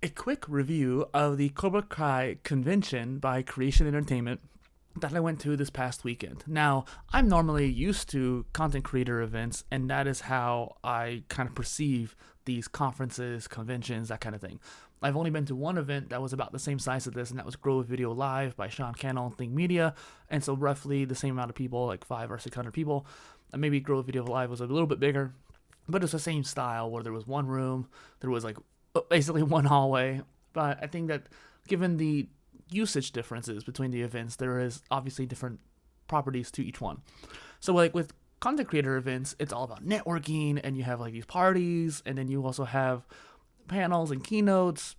a quick review of the Cobra Kai convention by Creation Entertainment that I went to this past weekend. Now, I'm normally used to content creator events, and that is how I kind of perceive these conferences, conventions, that kind of thing. I've only been to one event that was about the same size as this, and that was Grow Video Live by Sean Cannell and Think Media, and so roughly the same amount of people, like 500 or 600 people. And maybe Grow Video Live was a little bit bigger, but it's the same style where there was one room, there was like basically one hallway. But I think that given the usage differences between the events, there is obviously different properties to each one. So like with content creator events, it's all about networking, and you have like these parties, and then you also have panels and keynotes.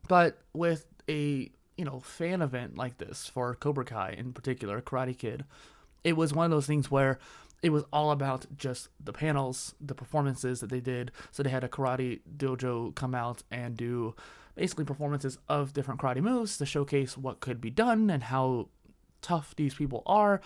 But with a fan event like this for Cobra Kai in particular, Karate Kid, it was one of those things where it was all about just the panels, the performances that they did. So they had a karate dojo come out and do basically performances of different karate moves to showcase what could be done and how tough these people are.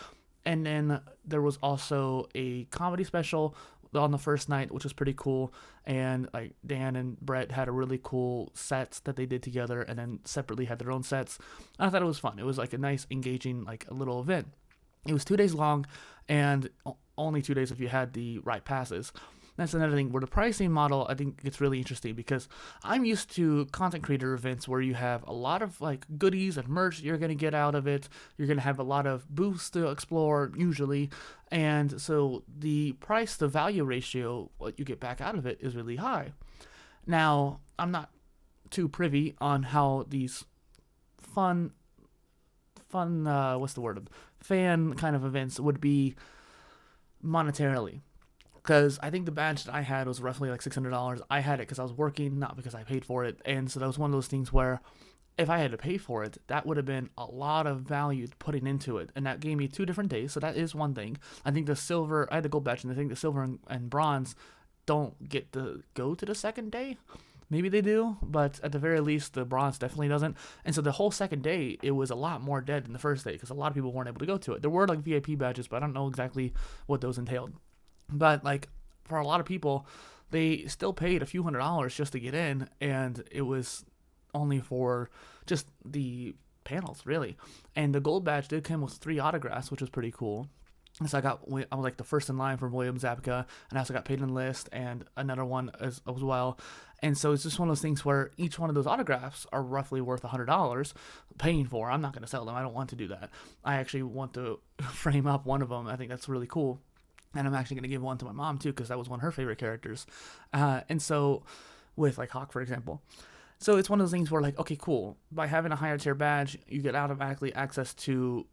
And then there was also a comedy special on the first night, which was pretty cool. And like Dan and Brett had a really cool sets that they did together, and then separately had their own sets. And I thought it was fun. It was like a nice, engaging, like a little event. It was 2 days long, and only 2 days if you had the right passes. That's another thing where the pricing model, I think, gets really interesting, because I'm used to content creator events where you have a lot of like goodies and merch you're going to get out of it. You're going to have a lot of booths to explore usually. And so the price to value ratio, what you get back out of it, is really high. Now, I'm not too privy on how these fun fan kind of events would be monetarily, because I think the badge that I had was roughly like $600. I had it because I was working, not because I paid for it. And so that was one of those things where if I had to pay for it, that would have been a lot of value putting into it. And that gave me 2 different days, so that is one thing. I think the silver, I had the gold badge, and I think the silver and bronze don't get to go to the second day. Maybe they do, but at the very least, the bronze definitely doesn't. And so the whole second day, it was a lot more dead than the first day, because a lot of people weren't able to go to it. There were like VIP badges, but I don't know exactly what those entailed. But like for a lot of people, they still paid a few $100s just to get in, and it was only for just the panels, really. And the gold badge did come with 3 autographs, which was pretty cool. So I was like the first in line from William Zabka, and I also got paid in list and another one as well. And so it's just one of those things where each one of those autographs are roughly worth $100 paying for. I'm not going to sell them. I don't want to do that. I actually want to frame up one of them. I think that's really cool. And I'm actually going to give one to my mom too, because that was one of her favorite characters. And so with like Hawk, for example. So it's one of those things where like, okay, cool. By having a higher tier badge, you get automatically access to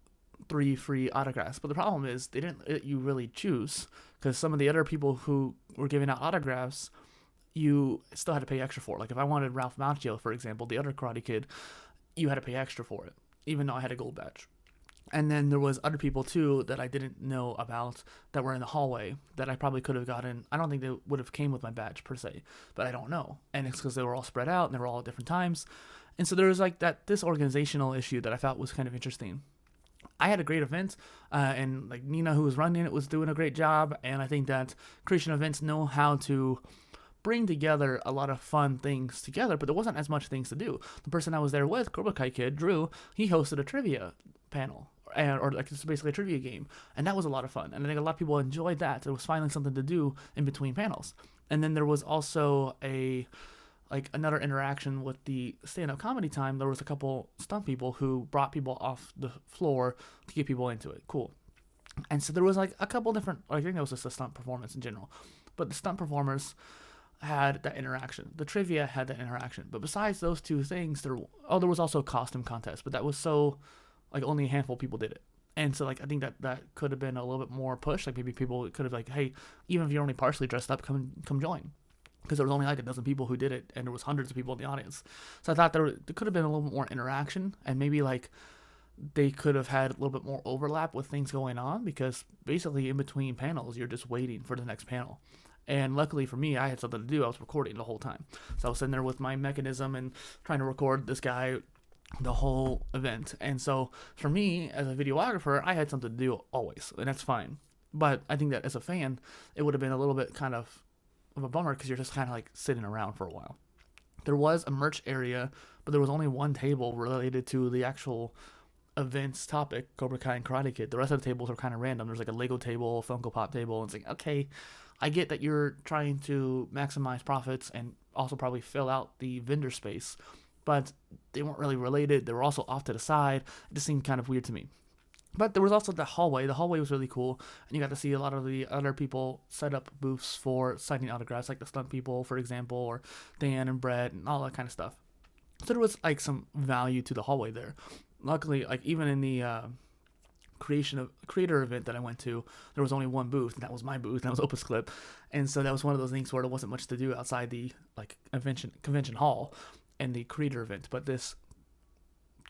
3 free autographs. But the problem is they didn't let you really choose, because some of the other people who were giving out autographs, you still had to pay extra for. Like if I wanted Ralph Macchio, for example, the other Karate Kid, you had to pay extra for it, even though I had a gold badge. And then there was other people too that I didn't know about that were in the hallway that I probably could have gotten. I don't think they would have came with my badge per se, but I don't know. And it's because they were all spread out and they were all at different times. And so there was like this organizational issue that I thought was kind of interesting. I had a great event, and like Nina, who was running it, was doing a great job. And I think that Creation events know how to bring together a lot of fun things together, but there wasn't as much things to do. The person I was there with, Cobra Kai Kid, Drew, he hosted a trivia panel, or like it's basically a trivia game, and that was a lot of fun. And I think a lot of people enjoyed that. It was finally something to do in between panels. And then there was also another interaction with the stand-up comedy time. There was a couple stunt people who brought people off the floor to get people into it. Cool. And so there was like a couple different, I think that was just a stunt performance in general, but the stunt performers had that interaction. The trivia had that interaction. But besides those 2 things, there was also a costume contest, but that was so, like, only a handful of people did it. And so, like, I think that could have been a little bit more pushed. Like, maybe people could have, like, hey, even if you're only partially dressed up, come join. Because there was only like a dozen people who did it, and there was hundreds of people in the audience. So I thought there could have been a little bit more interaction, and maybe, like, they could have had a little bit more overlap with things going on, because basically in between panels, you're just waiting for the next panel. And luckily for me, I had something to do. I was recording the whole time. So I was sitting there with my mechanism and trying to record this guy the whole event. And so for me, as a videographer, I had something to do always, and that's fine. But I think that as a fan, it would have been a little bit kind of a bummer, because you're just kind of like sitting around for a while. There was a merch area, but there was only one table related to the actual events topic, Cobra Kai and Karate Kid. The rest of the tables are kind of random. There's like a Lego table, a Funko Pop table, and it's like, okay, I get that you're trying to maximize profits and also probably fill out the vendor space, but they weren't really related. They were also off to the side. It just seemed kind of weird to me. But there was also the hallway. The hallway was really cool, and you got to see a lot of the other people set up booths for signing autographs, like the stunt people, for example, or Dan and Brett, and all that kind of stuff. So there was like some value to the hallway there. Luckily, like even in the creator event that I went to, there was only one booth, and that was my booth, and that was Opus Clip, and so that was one of those things where there wasn't much to do outside the like convention hall and the creator event. But this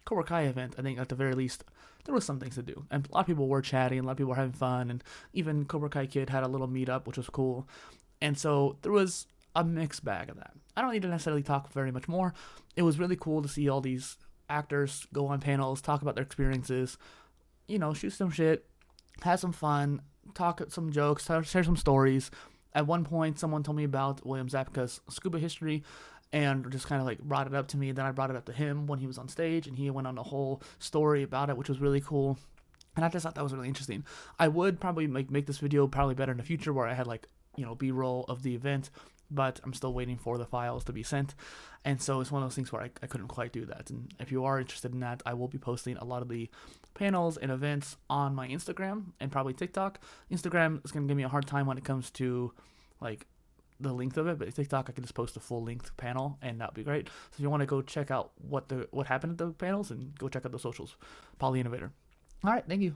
Cobra Kai event, I think at the very least there was some things to do, and a lot of people were chatting, a lot of people were having fun, and even Cobra Kai Kid had a little meetup, which was cool, and so there was a mixed bag of that. I don't need to necessarily talk very much more. It was really cool to see all these actors go on panels, talk about their experiences, shoot some shit, have some fun, talk some jokes, share some stories. At one point, someone told me about William Zabka's scuba history and just kind of like brought it up to me. Then I brought it up to him when he was on stage, and he went on a whole story about it, which was really cool. And I just thought that was really interesting. I would probably make this video probably better in the future where I had like, B-roll of the event, but I'm still waiting for the files to be sent. And so it's one of those things where I couldn't quite do that. And if you are interested in that, I will be posting a lot of the panels and events on my Instagram and probably TikTok. Instagram is going to give me a hard time when it comes to like the length of it, but TikTok I can just post a full length panel, and that'd be great. So if you want to go check out what happened at the panels, and go check out the socials, PolyInnovator. All right, thank you.